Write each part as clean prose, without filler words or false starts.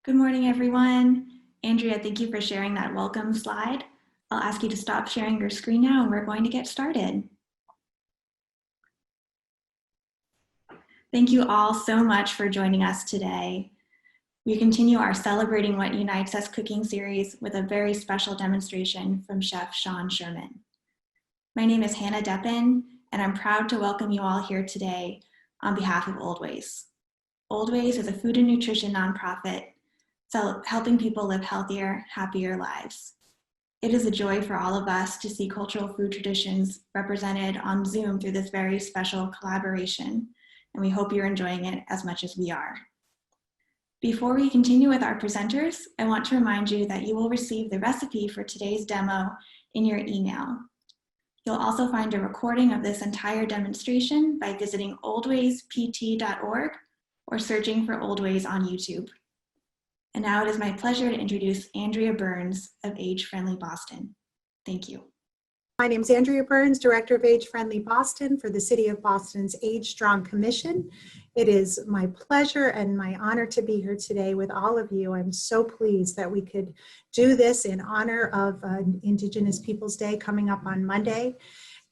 Good morning, everyone. Andrea, thank you for sharing that welcome slide. I'll ask you to stop sharing your screen now and we're going to get started. Thank you all so much for joining us today. We continue our Celebrating What Unites Us cooking series with a very special demonstration from Chef Sean Sherman. My name is Hannah Deppen, and I'm proud to welcome you all here today on behalf of Oldways. Oldways is a food and nutrition nonprofit helping people live healthier, happier lives. It is a joy for all of us to see cultural food traditions represented on Zoom through this very special collaboration, and we hope you're enjoying it as much as we are. Before we continue with our presenters, I want to remind you that you will receive the recipe for today's demo in your email. You'll also find a recording of this entire demonstration by visiting oldwayspt.org or searching for Oldways on YouTube. And now it is my pleasure to introduce Andrea Burns of Age Friendly Boston. Thank you. My name is Andrea Burns, Director of Age Friendly Boston for the City of Boston's Age Strong Commission. It is my pleasure and my honor to be here today with all of you. I'm so pleased that we could do this in honor of Indigenous Peoples Day coming up on Monday.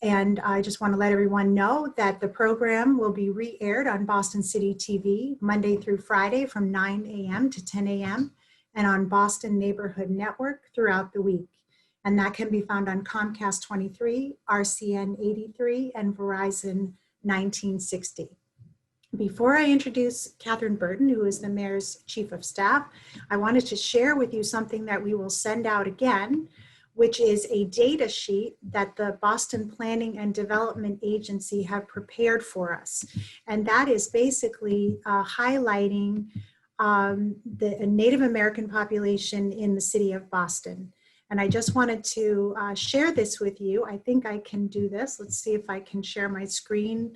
And I just want to let everyone know that the program will be re-aired on Boston City TV Monday through Friday from 9 a.m. to 10 a.m. and on Boston Neighborhood Network throughout the week. And that can be found on Comcast 23, RCN 83, and Verizon 1960. Before I introduce Katherine Burton, who is the Mayor's Chief of Staff, I wanted to share with you something that we will send out again, which is a data sheet that the Boston Planning and Development Agency have prepared for us. And that is basically highlighting the Native American population in the city of Boston. And I just wanted to share this with you. I think I can do this. Let's see if I can share my screen.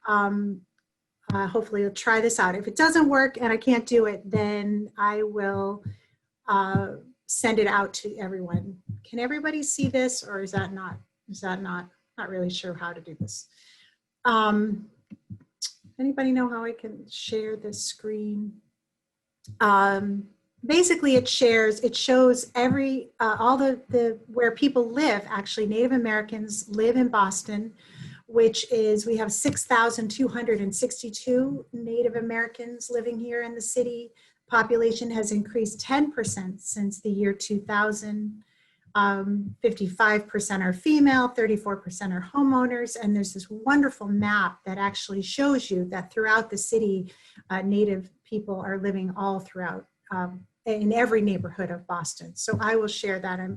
Hopefully I'll try this out. If it doesn't work and I can't do it, then I will send it out to everyone. Can everybody see this, or is that not really sure how to do this? Anybody know how I can share this screen? Basically it shows all the where people live. Actually, Native Americans live in Boston, which is, we have 6,262 Native Americans living here in the city. Population has increased 10% since the year 2000. 55% are female, 34% are homeowners, and there's this wonderful map that actually shows you that throughout the city, Native people are living all throughout, in every neighborhood of Boston. So I will share that. I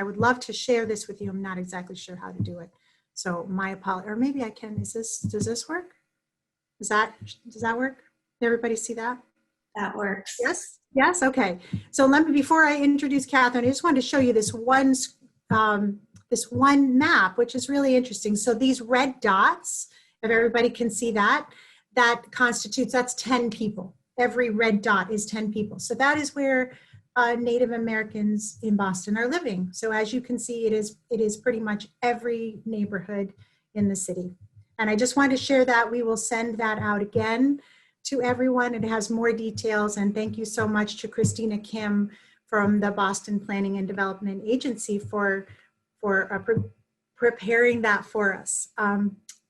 would love to share this with you. I'm not exactly sure how to do it. So my apologies, or maybe I can, does this work? Does that work? Everybody see that? That works. Yes. Yes. Okay. So before I introduce Katherine, I just wanted to show you this one map, which is really interesting. So these red dots, if everybody can see that that's 10 people. Every red dot is 10 people. So that is where Native Americans in Boston are living. So as you can see, it is pretty much every neighborhood in the city. And I just wanted to share that. We will send that out again to everyone. It has more details, and thank you so much to Christina Kim from the Boston Planning and Development Agency for preparing that for us.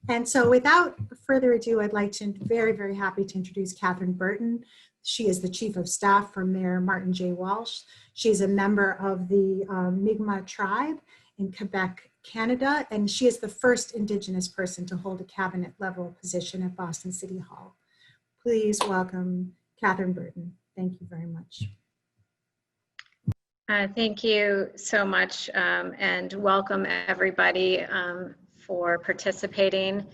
And so without further ado, I'd like to, very, very happy to introduce Katherine Burton. She is the Chief of Staff for Mayor Martin J. Walsh. She's a member of the Mi'kmaq tribe in Quebec, Canada, and she is the first Indigenous person to hold a cabinet level position at Boston City Hall. Please welcome Katherine Burton. Thank you very much. Thank you so much, and welcome everybody for participating.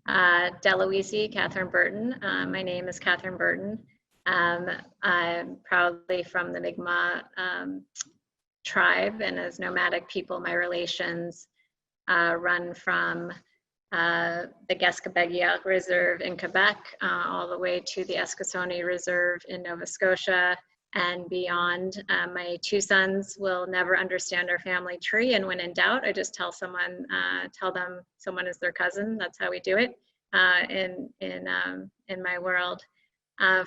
Deloise, Katherine Burton. My name is Katherine Burton. I'm proudly from the Mi'kmaq tribe, and as nomadic people, my relations run from the Gascabegia Reserve in Quebec, all the way to the Eskasoni Reserve in Nova Scotia and beyond. My two sons will never understand our family tree, and when in doubt, I just tell them someone is their cousin. That's how we do it in my world.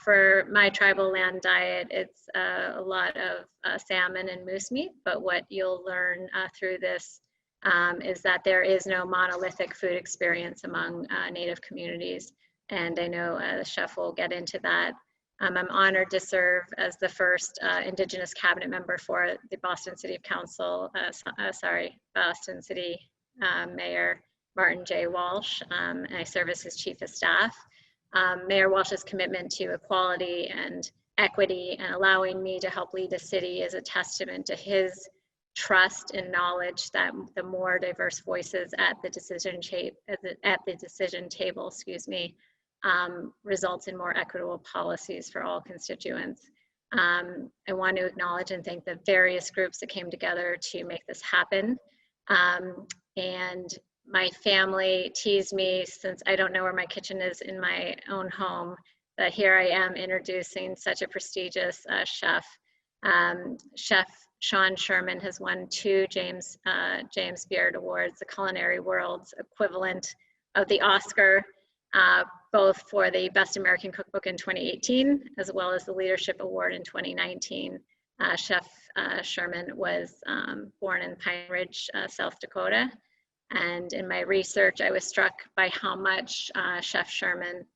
For my tribal land diet, it's a lot of salmon and moose meat, but what you'll learn through this is that there is no monolithic food experience among Native communities, and I know the chef will get into that. I'm honored to serve as the first Indigenous cabinet member for the Boston City Council, Boston City Mayor Martin J. Walsh, and I serve as his chief of staff. Mayor Walsh's commitment to equality and equity and allowing me to help lead the city is a testament to his trust and knowledge that the more diverse voices at the decision table, results in more equitable policies for all constituents. I want to acknowledge and thank the various groups that came together to make this happen. And my family teased me, since I don't know where my kitchen is in my own home, that here I am introducing such a prestigious chef. Chef Sean Sherman has won 2 James Beard Awards, the culinary world's equivalent of the Oscar, both for the Best American Cookbook in 2018, as well as the Leadership Award in 2019. Chef Sherman was born in Pine Ridge, South Dakota. And in my research, I was struck by how much Chef Sherman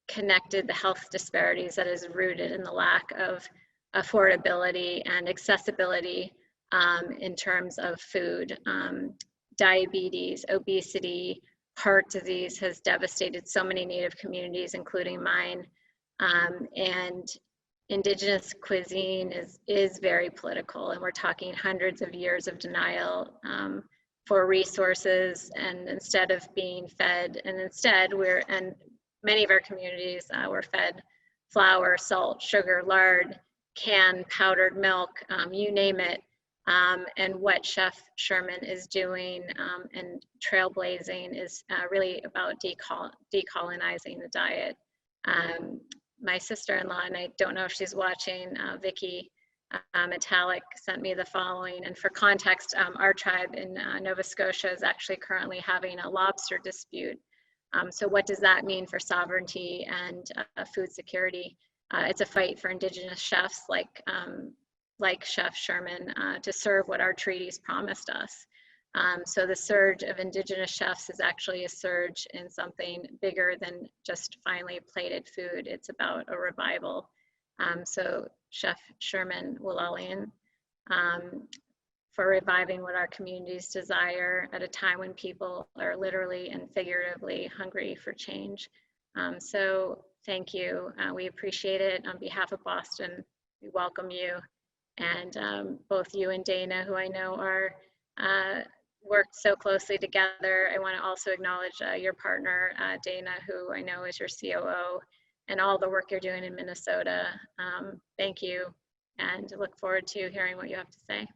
connected the health disparities that is rooted in the lack of affordability and accessibility in terms of food. Diabetes, obesity, heart disease has devastated so many Native communities, including mine. And Indigenous cuisine is very political, and we're talking hundreds of years of denial for resources, and instead of being fed, and many of our communities were fed flour, salt, sugar, lard, canned powdered milk, you name it. And what Chef Sherman is doing and trailblazing is really about decolonizing the diet. My sister-in-law, and I don't know if she's watching, Vicky Metallic, sent me the following. And for context, our tribe in Nova Scotia is actually currently having a lobster dispute. So what does that mean for sovereignty and food security? It's a fight for Indigenous chefs like Chef Sherman to serve what our treaties promised us. So the surge of Indigenous chefs is actually a surge in something bigger than just finely plated food. It's about a revival. So Chef Sherman Willalian, for reviving what our communities desire at a time when people are literally and figuratively hungry for change. So thank you. We appreciate it. On behalf of Boston, we welcome you. And both you and Dana, who I know are worked so closely together. I want to also acknowledge your partner, Dana, who I know is your COO, and all the work you're doing in Minnesota. Thank you, and look forward to hearing what you have to say.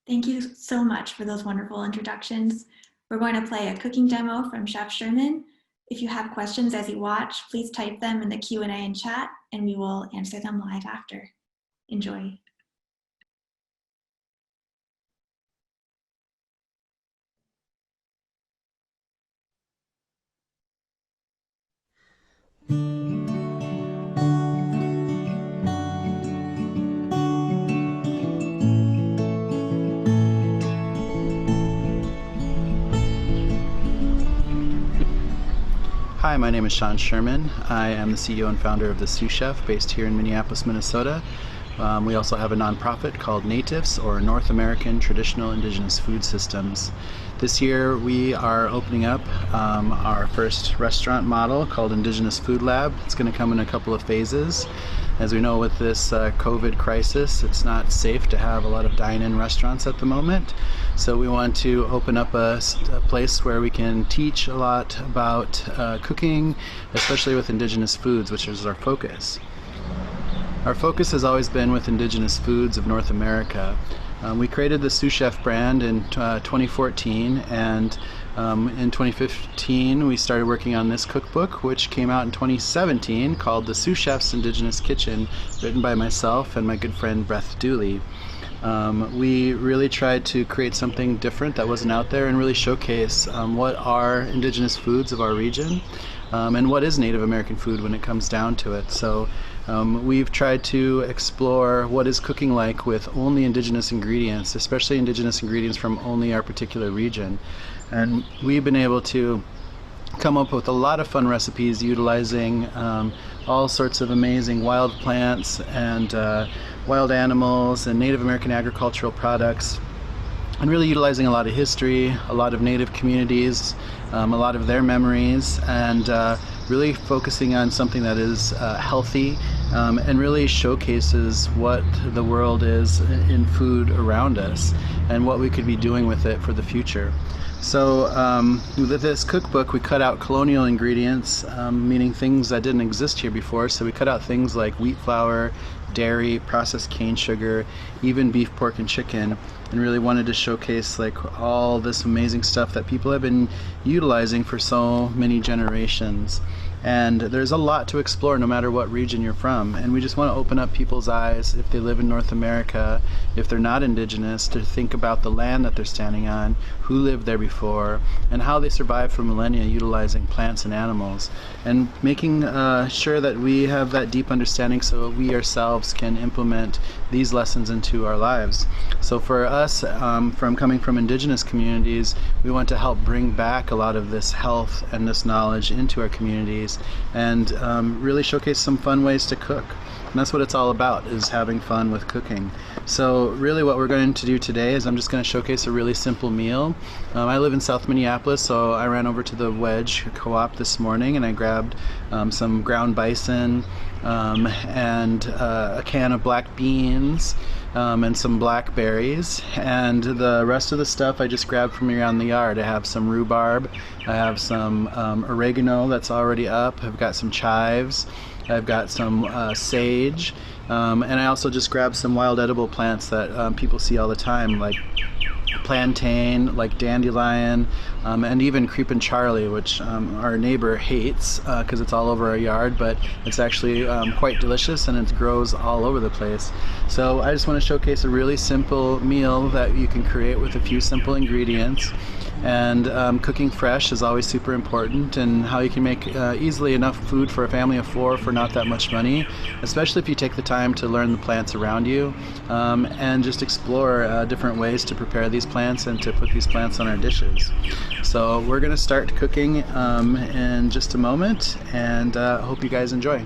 Thank you so much for those wonderful introductions. We're going to play a cooking demo from Chef Sherman. If you have questions as you watch, please type them in the Q&A and chat, and we will answer them live after. Enjoy. Hi, my name is Sean Sherman. I am the CEO and founder of the Sioux Chef, based here in Minneapolis, Minnesota. We also have a nonprofit called NATIFS, or North American Traditional Indigenous Food Systems. This year we are opening up our first restaurant model called Indigenous Food Lab. It's going to come in a couple of phases. As we know, with this COVID crisis, it's not safe to have a lot of dine-in restaurants at the moment. So we want to open up a place where we can teach a lot about cooking, especially with Indigenous foods, which is our focus. Our focus has always been with Indigenous foods of North America. We created the Sioux Chef brand in 2014, and in 2015 we started working on this cookbook, which came out in 2017, called The Sioux Chef's Indigenous Kitchen, written by myself and my good friend Beth Dooley. We really tried to create something different that wasn't out there and really showcase what are indigenous foods of our region and what is Native American food when it comes down to it. So we've tried to explore what is cooking like with only indigenous ingredients, especially indigenous ingredients from only our particular region. And we've been able to come up with a lot of fun recipes utilizing all sorts of amazing wild plants and wild animals and Native American agricultural products, and really utilizing a lot of history, a lot of Native communities, a lot of their memories, and really focusing on something that is healthy and really showcases what the world is in food around us and what we could be doing with it for the future. So with this cookbook, we cut out colonial ingredients, meaning things that didn't exist here before. So we cut out things like wheat flour, dairy, processed cane sugar, even beef, pork, and chicken, and really wanted to showcase like all this amazing stuff that people have been utilizing for so many generations. And there's a lot to explore no matter what region you're from, and we just want to open up people's eyes, if they live in North America, if they're not indigenous, to think about the land that they're standing on, who lived there before, and how they survived for millennia utilizing plants and animals, and making sure that we have that deep understanding so we ourselves can implement these lessons into our lives. So for us, from coming from indigenous communities, we want to help bring back a lot of this health and this knowledge into our communities, and really showcase some fun ways to cook. And that's what it's all about, is having fun with cooking. So really what we're going to do today is I'm just going to showcase a really simple meal. I live in South Minneapolis, so I ran over to the Wedge Co-op this morning and I grabbed some ground bison and a can of black beans and some blackberries, and the rest of the stuff I just grabbed from around the yard. I have some rhubarb, I have some oregano that's already up, I've got some chives, I've got some sage, and I also just grabbed some wild edible plants that people see all the time, like plantain, like dandelion, and even creepin' Charlie, which our neighbor hates because it's all over our yard, but it's actually quite delicious and it grows all over the place. So I just want to showcase a really simple meal that you can create with a few simple ingredients. And cooking fresh is always super important, and how you can make easily enough food for a family of 4 for not that much money, especially if you take the time to learn the plants around you and just explore different ways to prepare these plants and to put these plants on our dishes. So we're going to start cooking in just a moment, and hope you guys enjoy.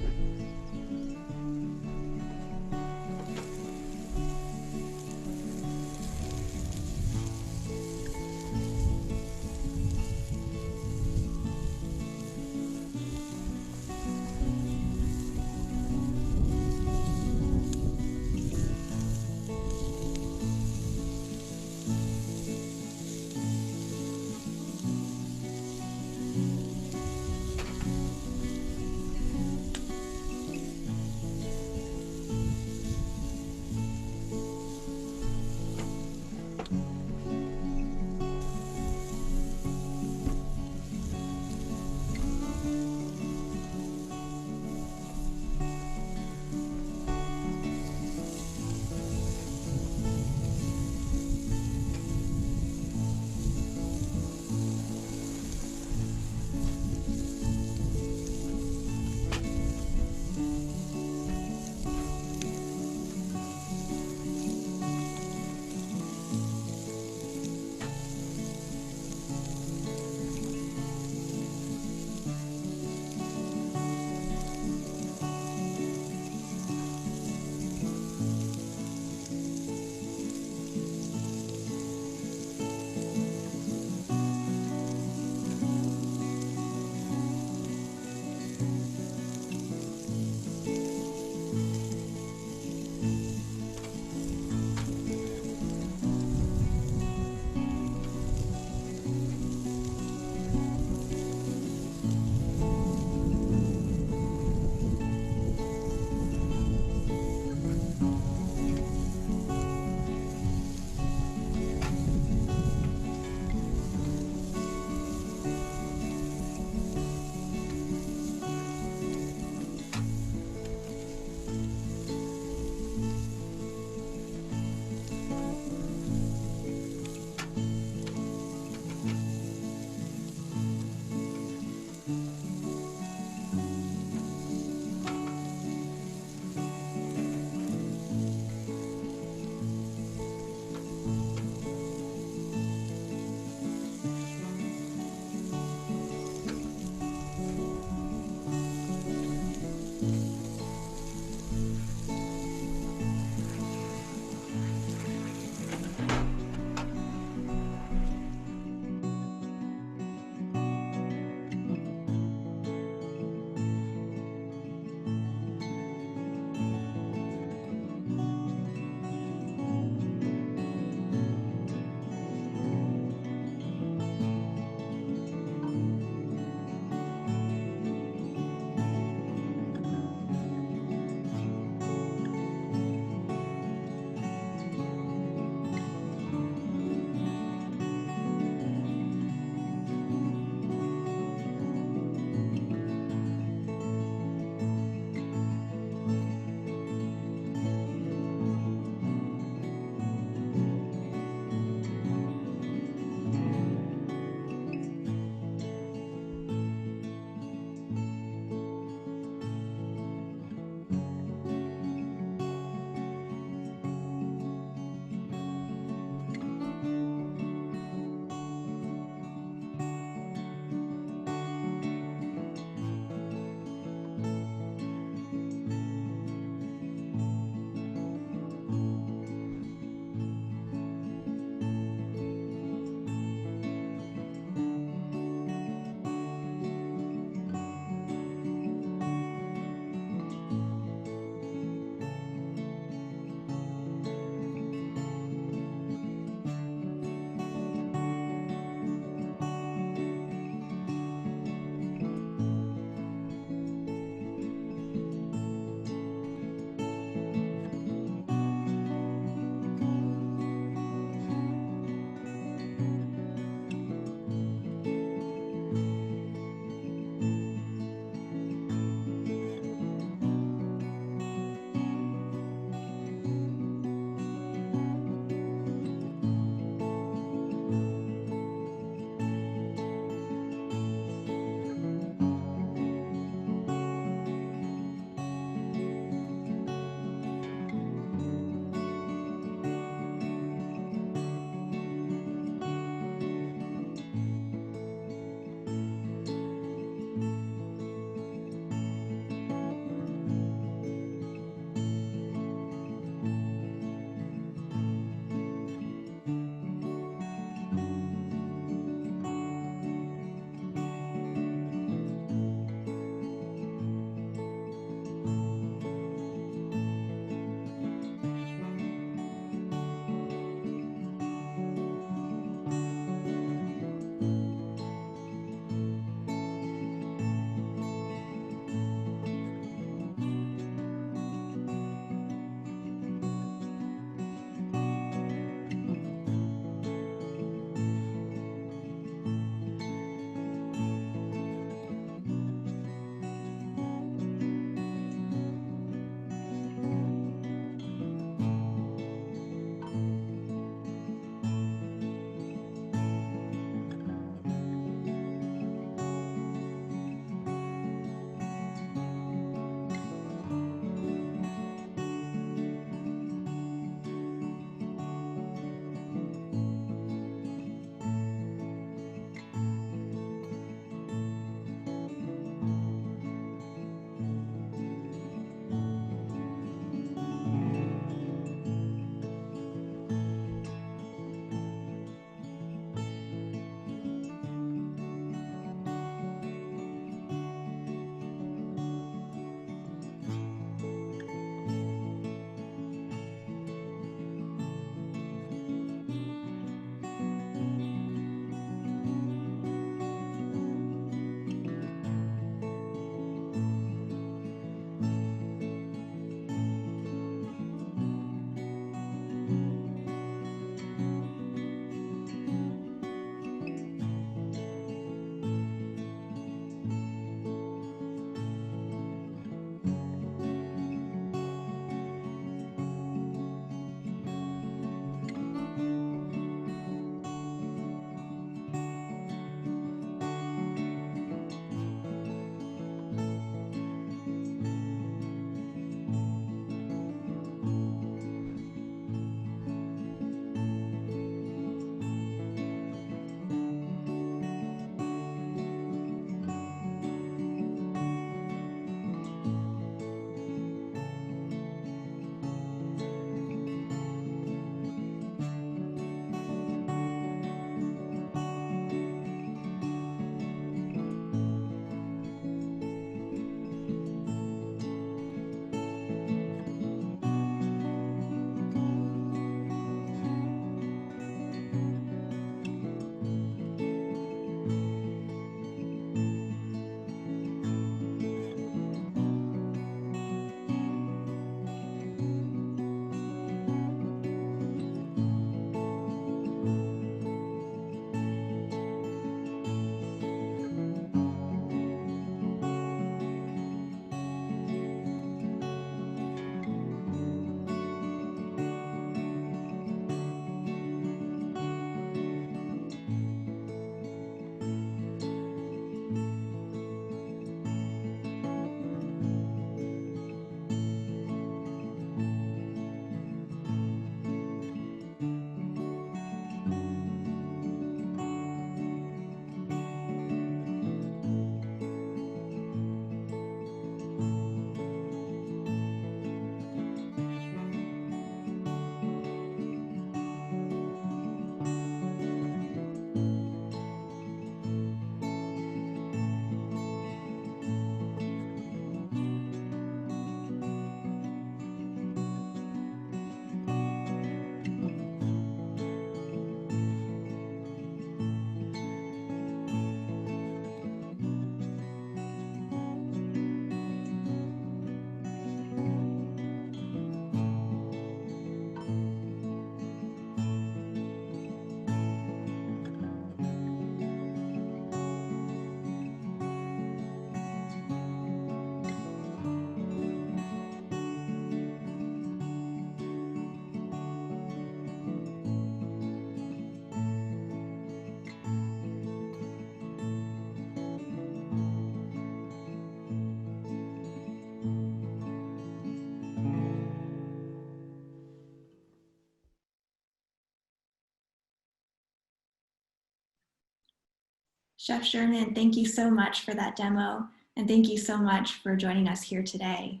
Chef Sherman, thank you so much for that demo. And thank you so much for joining us here today.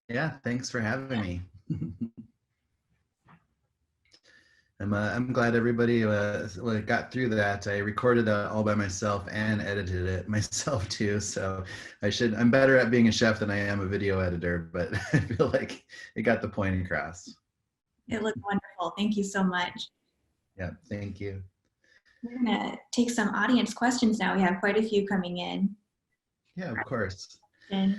Yeah, thanks for having me. I'm glad everybody got through that. I recorded that all by myself and edited it myself too. So I'm better at being a chef than I am a video editor, but I feel like it got the point across. It looked wonderful. Thank you so much. Yeah, thank you. We're gonna take some audience questions now. We have quite a few coming in. Yeah, of course. And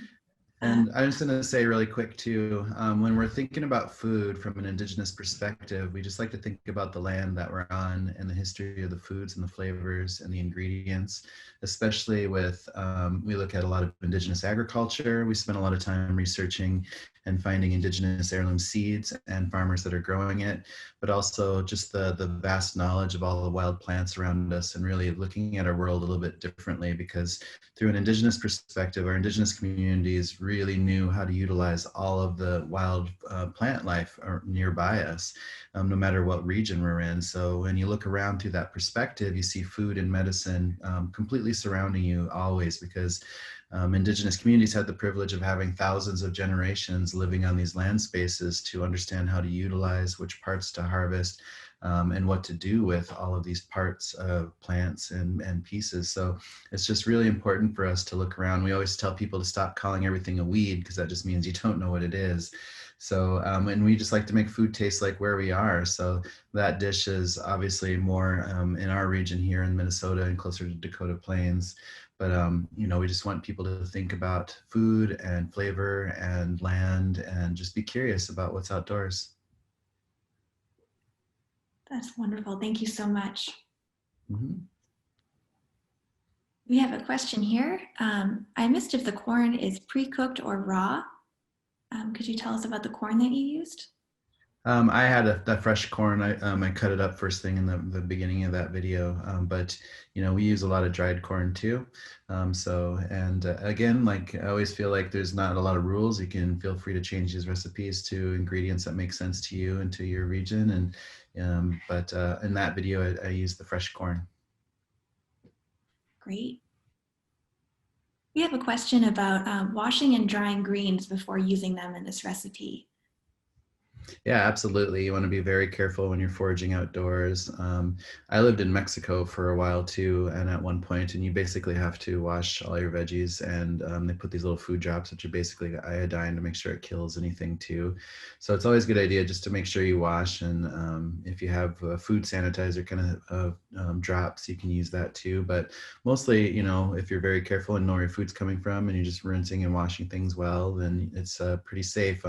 I'm just going to say really quick too, when we're thinking about food from an Indigenous perspective, we just like to think about the land that we're on and the history of the foods and the flavors and the ingredients, especially with, we look at a lot of Indigenous agriculture. We spend a lot of time researching and finding Indigenous heirloom seeds and farmers that are growing it, but also just the vast knowledge of all the wild plants around us and really looking at our world a little bit differently, because through an Indigenous perspective, our Indigenous communities really knew how to utilize all of the wild plant life nearby us, no matter what region we're in. So when you look around through that perspective, you see food and medicine completely surrounding you always, because Indigenous communities had the privilege of having thousands of generations living on these land spaces to understand how to utilize which parts to harvest and what to do with all of these parts of plants and pieces. So it's just really important for us to look around. We always tell people to stop calling everything a weed, because that just means you don't know what it is. So, and we just like to make food taste like where we are. So that dish is obviously more in our region here in Minnesota and closer to Dakota Plains. But, you know, we just want people to think about food and flavor and land and just be curious about what's outdoors. that's wonderful. Thank you so much. Mm-hmm. We have a question here. I missed if the corn is pre-cooked or raw. Could you tell us about the corn that you used? I had that fresh corn. I cut it up first thing in the beginning of that video. But you know, we use a lot of dried corn too. Again, like I always feel like there's not a lot of rules. You can feel free to change these recipes to ingredients that make sense to you and to your region. And in that video, I used the fresh corn. Great. We have a question about washing and drying greens before using them in this recipe. Yeah, absolutely. You want to be very careful when you're foraging outdoors. I lived in Mexico for a while too, and at one point, and you basically have to wash all your veggies, and they put these little food drops, which are basically iodine, to make sure it kills anything too. So it's always a good idea just to make sure you wash, and if you have food sanitizer kind of drops, you can use that too. But mostly, you know, if you're very careful and know where your food's coming from, and you're just rinsing and washing things well, then it's pretty safe.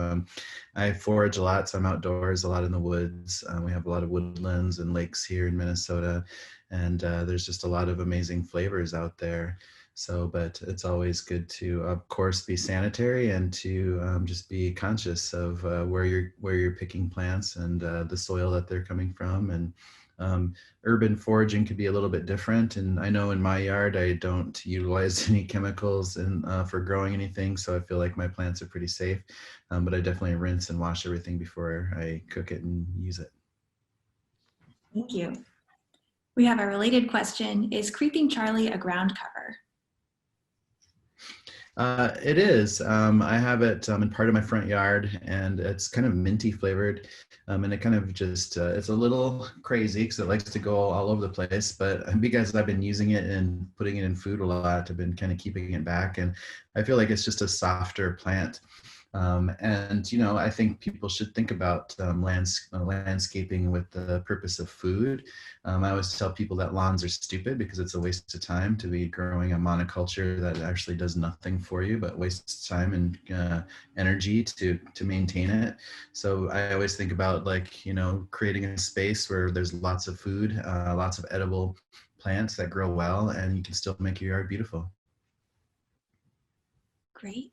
I forage a lot, so I'm outdoors a lot in the woods. We have a lot of woodlands and lakes here in Minnesota, and there's just a lot of amazing flavors out there. So, but it's always good to, of course, be sanitary and to just be conscious of where you're picking plants and the soil that they're coming from. And urban foraging could be a little bit different. And I know in my yard, I don't utilize any chemicals for growing anything. So I feel like my plants are pretty safe, but I definitely rinse and wash everything before I cook it and use it. Thank you. We have a related question. Is Creeping Charlie a ground cover? It is. I have it in part of my front yard, and it's kind of minty flavored. And it kind of just, it's a little crazy because it likes to go all over the place, but because I've been using it and putting it in food a lot, I've been kind of keeping it back. And I feel like it's just a softer plant. And, you know, I think people should think about landscaping with the purpose of food. I always tell people that lawns are stupid because it's a waste of time to be growing a monoculture that actually does nothing for you, but wastes time and energy to maintain it. So I always think about, like, you know, creating a space where there's lots of food, lots of edible plants that grow well, and you can still make your yard beautiful. Great.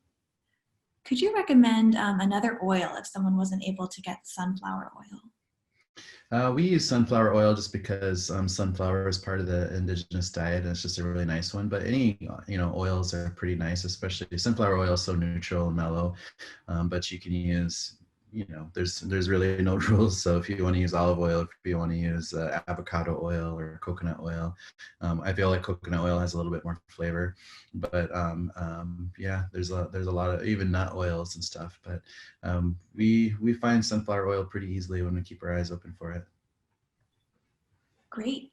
Could you recommend another oil if someone wasn't able to get sunflower oil? We use sunflower oil just because sunflower is part of the indigenous diet, and it's just a really nice one. But any, you know, oils are pretty nice, especially sunflower oil is so neutral and mellow. But you can use there's really no rules. So if you want to use olive oil, if you want to use avocado oil or coconut oil, I feel like coconut oil has a little bit more flavor. But yeah, there's a lot of even nut oils and stuff. But we find sunflower oil pretty easily when we keep our eyes open for it. Great.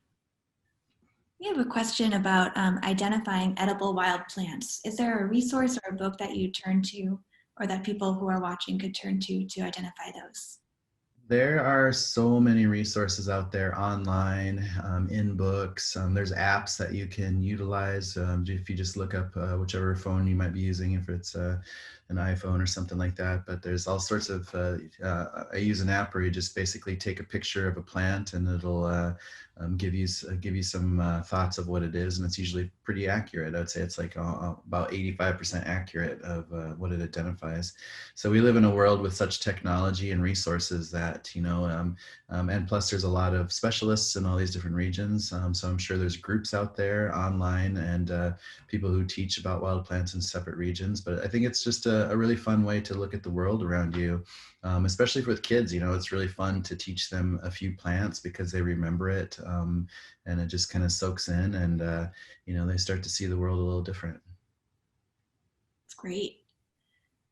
We have a question about identifying edible wild plants. Is there a resource or a book that you turn to, or that people who are watching could turn to identify those? There are so many resources out there online, in books. There's apps that you can utilize if you just look up whichever phone you might be using, if it's an iPhone or something like that. But there's all sorts of, I use an app where you just basically take a picture of a plant and it'll give you some thoughts of what it is, and it's usually pretty accurate. I'd say it's like about 85% accurate of what it identifies. So we live in a world with such technology and resources that, and plus there's a lot of specialists in all these different regions. So I'm sure there's groups out there online and people who teach about wild plants in separate regions. But I think it's just a really fun way to look at the world around you. Especially with kids, it's really fun to teach them a few plants because they remember it, and it just kind of soaks in, and they start to see the world a little different. That's great.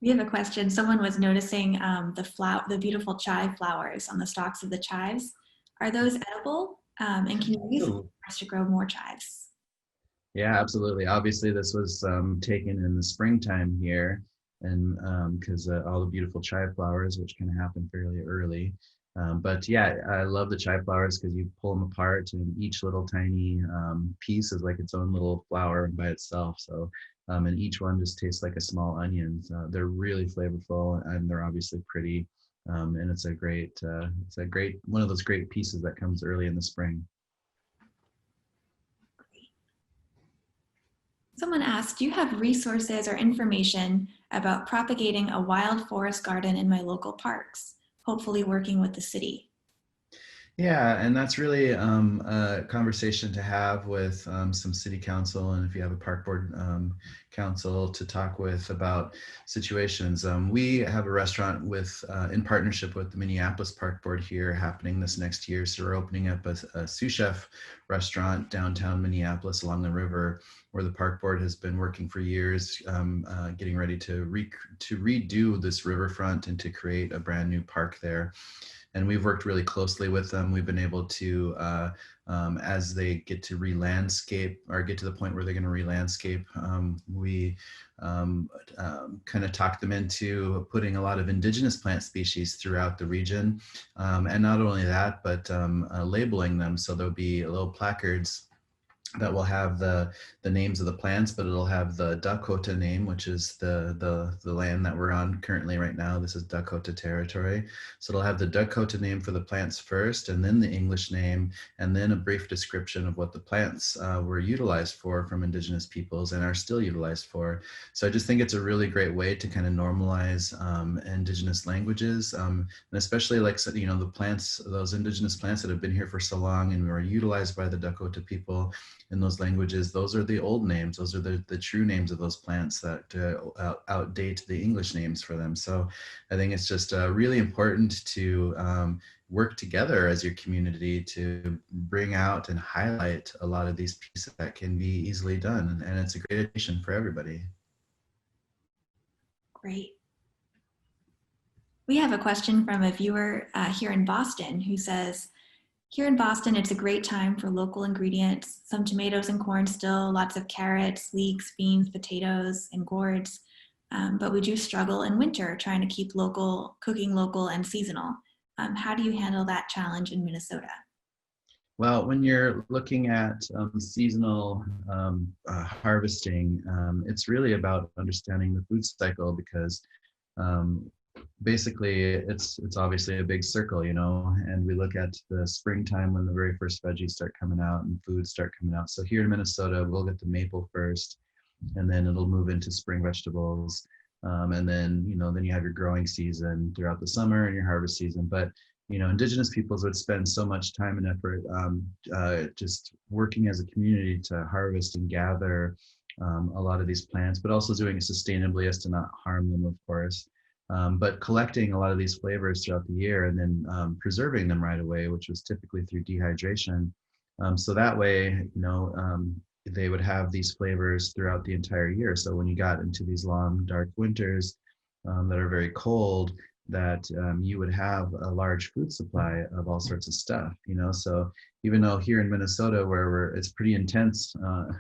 We have a question. Someone was noticing the beautiful chive flowers on the stalks of the chives. Are those edible? And can you use them to grow more chives? Yeah, absolutely. Obviously, this was taken in the springtime here, and because all the beautiful chive flowers, which can happen fairly early. But yeah, I love the chive flowers because you pull them apart and each little tiny piece is like its own little flower by itself. So, and each one just tastes like a small onion. So they're really flavorful and they're obviously pretty. And it's a great one of those great pieces that comes early in the spring. Someone asked, do you have resources or information about propagating a wild forest garden in my local parks, hopefully working with the city? Yeah, and that's really a conversation to have with some city council, and if you have a park board council to talk with about situations. We have a restaurant in partnership with the Minneapolis Park Board here happening this next year. So we're opening up a Sioux Chef restaurant downtown Minneapolis along the river, where the park board has been working for years, getting ready to redo this riverfront and to create a brand new park there. And we've worked really closely with them. We've been able to, as they get to re-landscape or get to the point where they're going to re-landscape, we kind of talk them into putting a lot of indigenous plant species throughout the region. And not only that, but labeling them. So there'll be little placards that will have the names of the plants, but it'll have the Dakota name, which is the land that we're on currently right now. This is Dakota territory. So it'll have the Dakota name for the plants first, and then the English name, and then a brief description of what the plants were utilized for from indigenous peoples and are still utilized for. So I just think it's a really great way to kind of normalize indigenous languages, and especially like, the plants, those indigenous plants that have been here for so long and were utilized by the Dakota people in those languages. Those are the old names. Those are the true names of those plants that outdate the English names for them. So I think it's just really important to work together as your community to bring out and highlight a lot of these pieces that can be easily done. And it's a great addition for everybody. Great. We have a question from a viewer here in Boston who says, here in Boston, it's a great time for local ingredients, some tomatoes and corn still, lots of carrots, leeks, beans, potatoes, and gourds. But we do struggle in winter trying to keep cooking local and seasonal. How do you handle that challenge in Minnesota? Well, when you're looking at seasonal harvesting, it's really about understanding the food cycle, because basically it's obviously a big circle, and we look at the springtime when the very first veggies start coming out and foods start coming out. So here in Minnesota, we'll get the maple first, and then it'll move into spring vegetables. And then, then you have your growing season throughout the summer and your harvest season. But, indigenous peoples would spend so much time and effort just working as a community to harvest and gather a lot of these plants, but also doing it sustainably as to not harm them, of course. But collecting a lot of these flavors throughout the year and then preserving them right away, which was typically through dehydration. So that way, they would have these flavors throughout the entire year. So when you got into these long, dark winters that are very cold, that you would have a large food supply of all sorts of stuff, So even though here in Minnesota, where it's pretty intense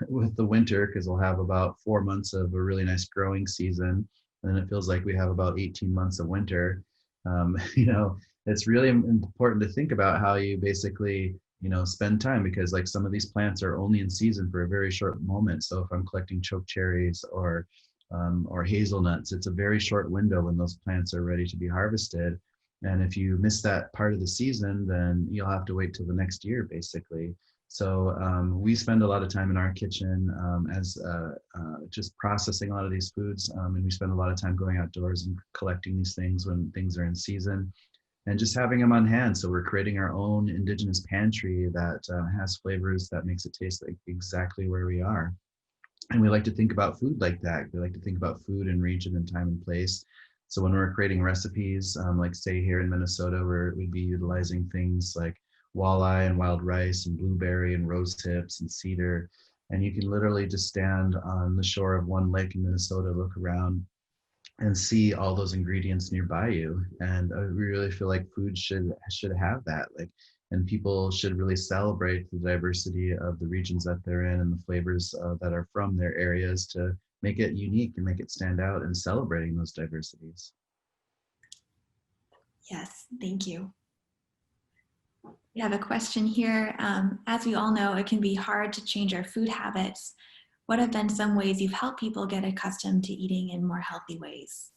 with the winter, because we'll have about 4 months of a really nice growing season, and it feels like we have about 18 months of winter. It's really important to think about how you basically spend time, because like some of these plants are only in season for a very short moment. So if I'm collecting choke cherries or hazelnuts, it's a very short window when those plants are ready to be harvested. And if you miss that part of the season, then you'll have to wait till the next year, basically. So we spend a lot of time in our kitchen as just processing a lot of these foods. And we spend a lot of time going outdoors and collecting these things when things are in season, and just having them on hand. So we're creating our own indigenous pantry that has flavors that makes it taste like exactly where we are. And we like to think about food like that. We like to think about food and region and time and place. So when we're creating recipes, like say here in Minnesota, where we'd be utilizing things like walleye and wild rice and blueberry and rose hips and cedar. And you can literally just stand on the shore of one lake in Minnesota, look around and see all those ingredients nearby you. And we really feel like food should have that, and people should really celebrate the diversity of the regions that they're in and the flavors that are from their areas, to make it unique and make it stand out, and celebrating those diversities. Yes, thank you. We have a question here. As we all know, it can be hard to change our food habits. What have been some ways you've helped people get accustomed to eating in more healthy ways?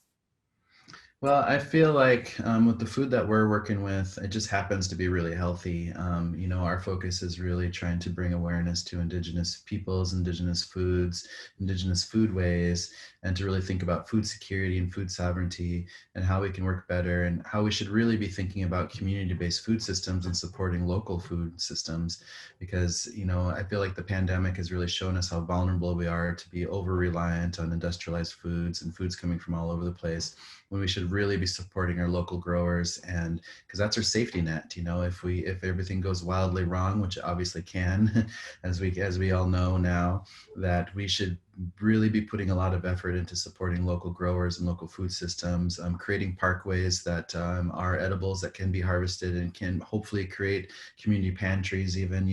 Well, I feel like with the food that we're working with, it just happens to be really healthy. Our focus is really trying to bring awareness to Indigenous peoples, Indigenous foods, Indigenous foodways, and to really think about food security and food sovereignty and how we can work better, and how we should really be thinking about community-based food systems and supporting local food systems. Because, I feel like the pandemic has really shown us how vulnerable we are to be over-reliant on industrialized foods and foods coming from all over the place, when we should really be supporting our local growers. And because that's our safety net, if everything goes wildly wrong, which it obviously can, as we all know now, that we should really be putting a lot of effort into supporting local growers and local food systems, creating parkways that are edibles that can be harvested and can hopefully create community pantries even,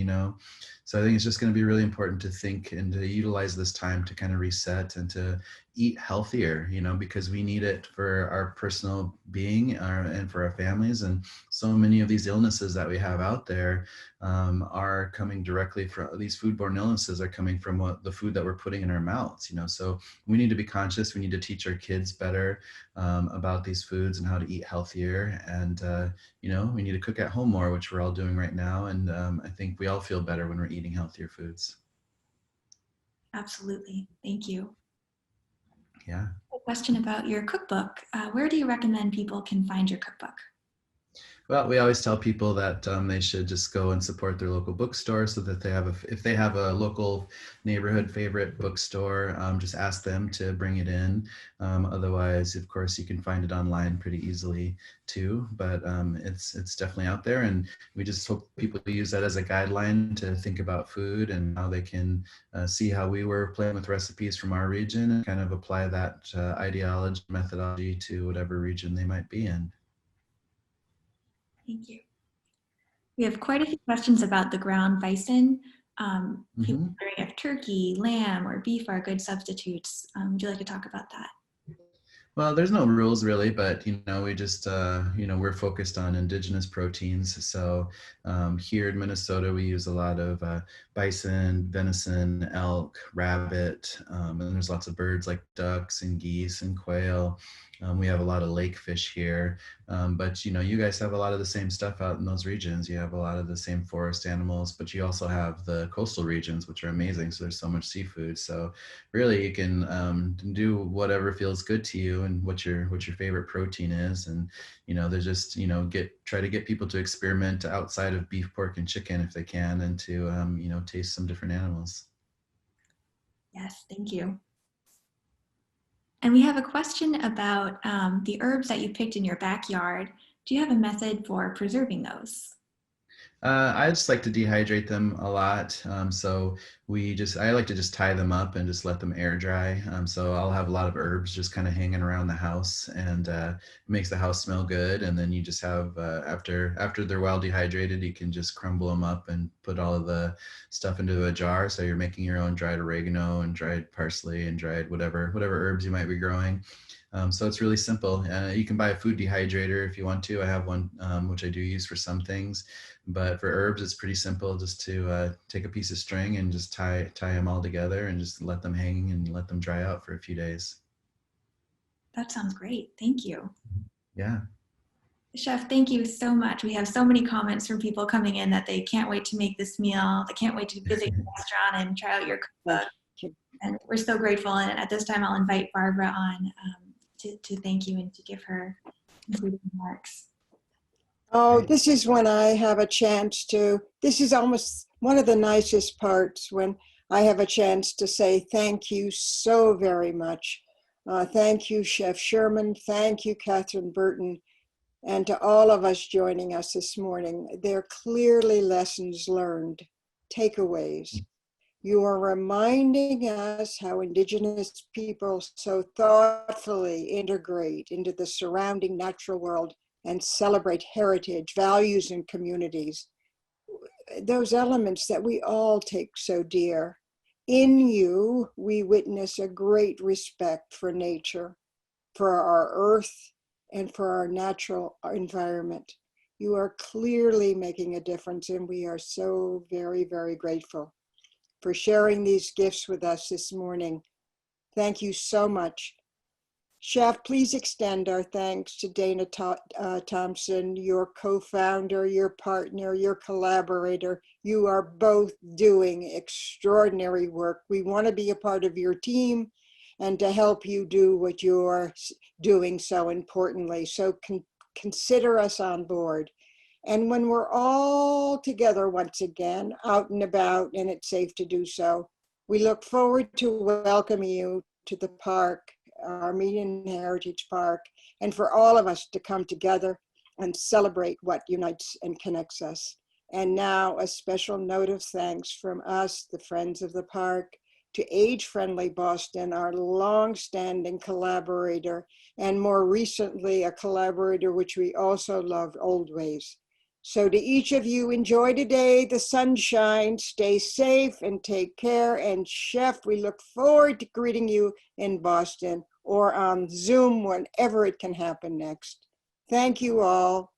So I think it's just going to be really important to think and to utilize this time to kind of reset and to eat healthier, because we need it for our personal being and for our families. And so many of these illnesses that we have out there are coming directly from these foodborne illnesses, are coming from the food that we're putting in our mouths, So we need to be conscious. We need to teach our kids better about these foods and how to eat healthier. And, we need to cook at home more, which we're all doing right now. And I think we all feel better when we're eating healthier foods. Absolutely, thank you. Yeah. A question about your cookbook. Where do you recommend people can find your cookbook? Well, we always tell people that they should just go and support their local bookstore, so that if they have a local neighborhood favorite bookstore, just ask them to bring it in. Otherwise, of course, you can find it online pretty easily too. But it's definitely out there, and we just hope people use that as a guideline to think about food and how they can see how we were playing with recipes from our region, and kind of apply that ideology, methodology to whatever region they might be in. Thank you. We have quite a few questions about the ground bison. People wondering if turkey, lamb, or beef are good substitutes. Would you like to talk about that? Well, there's no rules really, but we just we're focused on indigenous proteins. So here in Minnesota, we use a lot of bison, venison, elk, rabbit, and there's lots of birds like ducks and geese and quail. We have a lot of lake fish here, but you guys have a lot of the same stuff out in those regions. You have a lot of the same forest animals, but you also have the coastal regions, which are amazing. So there's so much seafood. So really, you can do whatever feels good to you and what your favorite protein is. And there's just try to get people to experiment outside of beef, pork, and chicken if they can, and to taste some different animals. Yes, thank you. And we have a question about the herbs that you picked in your backyard. Do you have a method for preserving those? I just like to dehydrate them a lot. I like to just tie them up and just let them air dry. So I'll have a lot of herbs just kind of hanging around the house, and it makes the house smell good. And then you just have, after they're well dehydrated, you can just crumble them up and put all of the stuff into a jar. So you're making your own dried oregano and dried parsley and dried whatever herbs you might be growing. So it's really simple. You can buy a food dehydrator if you want to. I have one, which I do use for some things. But for herbs, it's pretty simple, just to take a piece of string and just tie them all together and just let them hang and let them dry out for a few days. That sounds great. Thank you. Yeah. Chef, thank you so much. We have so many comments from people coming in that they can't wait to make this meal. They can't wait to visit your restaurant and try out your cookbook. And we're so grateful. And at this time, I'll invite Barbara on to thank you and to give her concluding remarks. Oh, this is when I have a chance to, this is almost one of the nicest parts, when I have a chance to say thank you so very much. Thank you, Chef Sherman. Thank you, Katherine Burton. And to all of us joining us this morning. They're clearly lessons learned, takeaways. You are reminding us how Indigenous people so thoughtfully integrate into the surrounding natural world and celebrate heritage, values, and communities. Those elements that we all take so dear. In you, we witness a great respect for nature, for our earth, and for our natural environment. You are clearly making a difference, and we are so very, very grateful for sharing these gifts with us this morning. Thank you so much. Chef, please extend our thanks to Dana Thompson, your co-founder, your partner, your collaborator. You are both doing extraordinary work. We want to be a part of your team and to help you do what you're doing so importantly. So consider us on board. And when we're all together once again, out and about, and it's safe to do so, we look forward to welcoming you to the park, Armenian Heritage Park, and for all of us to come together and celebrate what unites and connects us. And now a special note of thanks from us, the Friends of the Park, to Age Friendly Boston, our long-standing collaborator, and more recently a collaborator which we also loved, Oldways. So to each of you, enjoy today, the sunshine, stay safe and take care. And Chef, we look forward to greeting you in Boston or on Zoom whenever it can happen next. Thank you all.